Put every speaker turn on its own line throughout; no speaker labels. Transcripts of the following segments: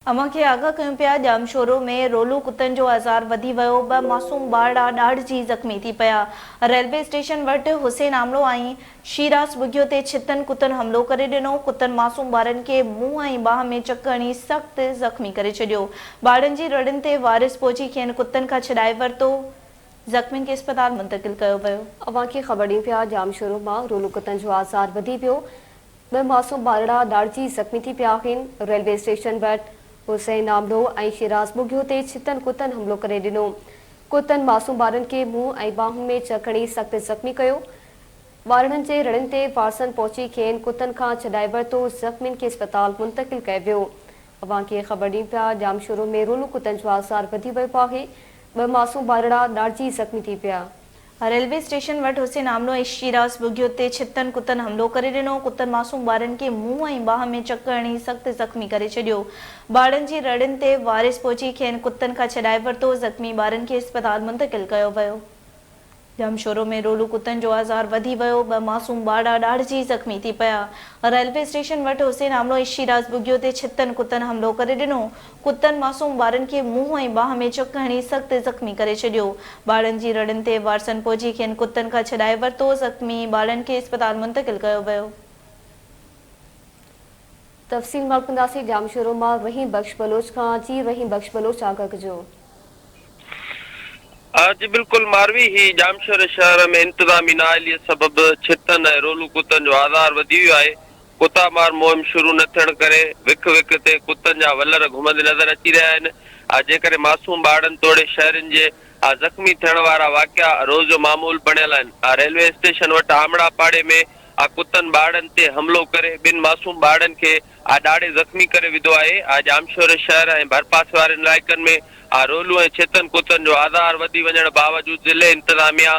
अमा खे आगाह कयूं पिया। जामशोरो में रोलू कुतनि जो आज़ार वधी वियो। 2 मासूम ॿार ॾाढिजी ज़ख़्मी थी पिया। रेलवे स्टेशन वटि हुसैन आमलो ऐं शीराज़ बुघियो ते छितनि कुतनि हमलो करे ॾिनो। कुतनि मासूम ॿारनि खे मुंहुं ऐं बाहि में चक हणी सख़्तु ज़ख़्मी करे छॾियो। ॿारनि जी रड़ियुनि ते वारिस पहुची खेनि कुतनि खां छॾाए वरितो। ज़ख़्मियुनि खे अस्पताल मुंतक़िल कयो वियो।
अवां खे ख़बर ॾियूं पिया। जामशोरो मां रोलू कुतनि जो आज़ार वधी पियो। 2 मासूम ॿार ॾाढिजी ज़ख़्मी थी पिया आहिनि। रेलवे स्टेशन वटि हुसैन आमलो ऐं शीराज़ बुघियो ते छितनि कुतनि हमलो करे ॾिनो। कुतनि मासूम ॿारनि खे मुंहुं ऐं बाहुनि में चक हणी सख़्तु ज़ख़्मी कयो। ॿारनि जे रड़ियुनि ते वारसनि पहुची खेनि कुतनि खां छॾाए वरितो। ज़ख़्मियुनि खे अस्पताल मुंतक़िल कयो वियो। अवां खे ख़बर ॾियूं पिया। जामशोरो में रोलू कुतनि जो आज़ार वधी वियो आहे। 2 मासूम ॿार ॾाढिजी ज़ख़्मी थी पिया।
रेलवे स्टेशन वटि हुसैन आमलो ऐं शीराज़ बुघियो ते छितनि कुतनि हमलो करे ॾिनो। कुतनि मासूम ॿारनि खे मुंहुं ऐं बाहि में चक हणी सख़्तु ज़ख़्मी करे छॾियो। ॿारनि जी रड़ियुनि ते वारिस पहुची खेनि कुतनि खां छॾाए वरितो। ज़ख़्मी ॿारनि खे अस्पताल मुंतक़िल कयो वियो। जामशोरो में रोलू कुतनि जो आज़ार वधी वियो। 2 मासूम ॿार ॾाढिजी ज़ख़्मी थी पिया। रेलवे स्टेशन वटि हुसैन आमलो ऐं शीराज़ बुघियो ते छितनि कुतनि हमलो करे ॾिनो। कुतनि मासूम ॿारनि खे मुंहुं ऐं बाहि में चक हणी सख़्तु ज़ख़्मी करे छॾियो। ॿारनि जी रड़ियुनि ते वारसनि पहुची खेनि कुतनि खां छॾाए वरितो। ज़ख़्मी ॿारनि खे अस्पताल मुंतक़िल कयो वियो।
तफ़सील मालूम कंदासीं। जामशोरो मां रहीम बख्श बलोच खां। जी रहीम बख्श बलोच आगाह कजो।
जी बिल्कुल मारवी ही जामशोर शहर में इंतज़ामी नाअहलीअ सबब छितनि ऐं रोलू कुतनि जो आज़ार वधी वियो आहे। कुता मार मुहिम शुरू न थियण करे विक विक ते कुतनि जा वलर घुमंदे नज़र अची रहिया आहिनि। जे करे मासूम ॿारनि तोड़े शहरनि जे ज़ख़्मी थियण वारा वाक़िया रोज़ जो मामूल बणियल आहिनि। रेलवे स्टेशन वटि आमड़ा पाड़े में कुतनि ॿारनि ते हमलो करे 2 मासूम ॿारनि खे ॾाढे ज़ख़्मी करे विधो आहे। जामशोर शहर ऐं भरपासे वारनि इलाइक़नि में रोलू ऐं छितनि कुतनि जो आज़ार वधी वञण बावजूद ज़िले इंतज़ामिया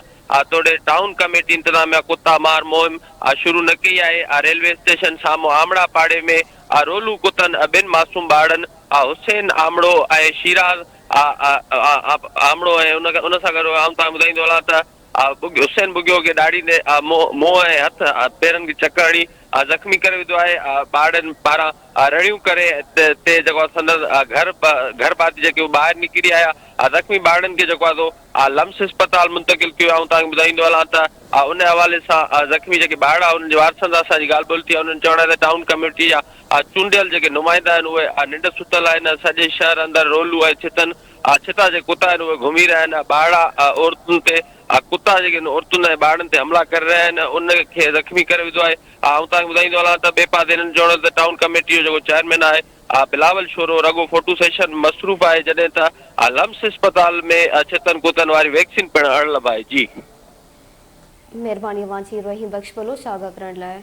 तोड़े टाउन कमेटी इंतज़ामिया कुता मार मुहिम शुरू न कई आहे। रेलवे स्टेशन साम्हूं आमड़ा पाड़े में रोलू कुतनि 2 मासूम ॿारनि हुसैन आमड़ो ऐं शीराज़ आमड़ो ऐं उन सां गॾु आऊं तव्हां ॿुधाईंदो हलां त हुसैन बुघियो खे ॾाढी मुंहुं ऐं हथ पेरनि खे चक हणी ज़ख़्मी करे विधो आहे। ॿारनि पारां रड़ियूं करे ते जेको आहे संदसि घर बाती जेके ॿाहिरि निकिरी आया। ज़ख़्मी ॿारनि खे जेको आहे लम्स अस्पताल मुंतक़िल कयो आहे। तव्हांखे ॿुधाईंदो हलां त उन हवाले सां ज़ख़्मी जेके ॿार आहे उन्हनि जे वारसनि सां असांजी ॻाल्हि ॿोली थी आहे। उन्हनि चवण आहे त टाउन कमेटी जा चूंडियल जेके नुमाइंदा आहिनि उहे निंड सुतल आहिनि। सॼे शहर अंदरि रोलू ऐं छितनि छिता जे कुता आहिनि उहे घुमी रहिया आहिनि। ॿार औरतुनि ते कुता जेके औरतुनि ऐं ॿारनि ते हमला करे रहिया आहिनि। उनखे ज़ख़्मी करे विधो आहे। ऐं तव्हांखे ॿुधाईंदो हलां त ॿिए पासे हिननि चवण त टाउन कमेटी जो जेको चेयरमैन आहे बिलावल शोरो रगो फोटो सेशन मसरूफ़ आहे। जॾहिं त लम्स अस्पताल में छितनि कुतनि वारी वैक्सीन पिणु अड़ल आहे। जी
महिरबानी अवां जी रहीम बख्श बलोच आगाह करण लाइ।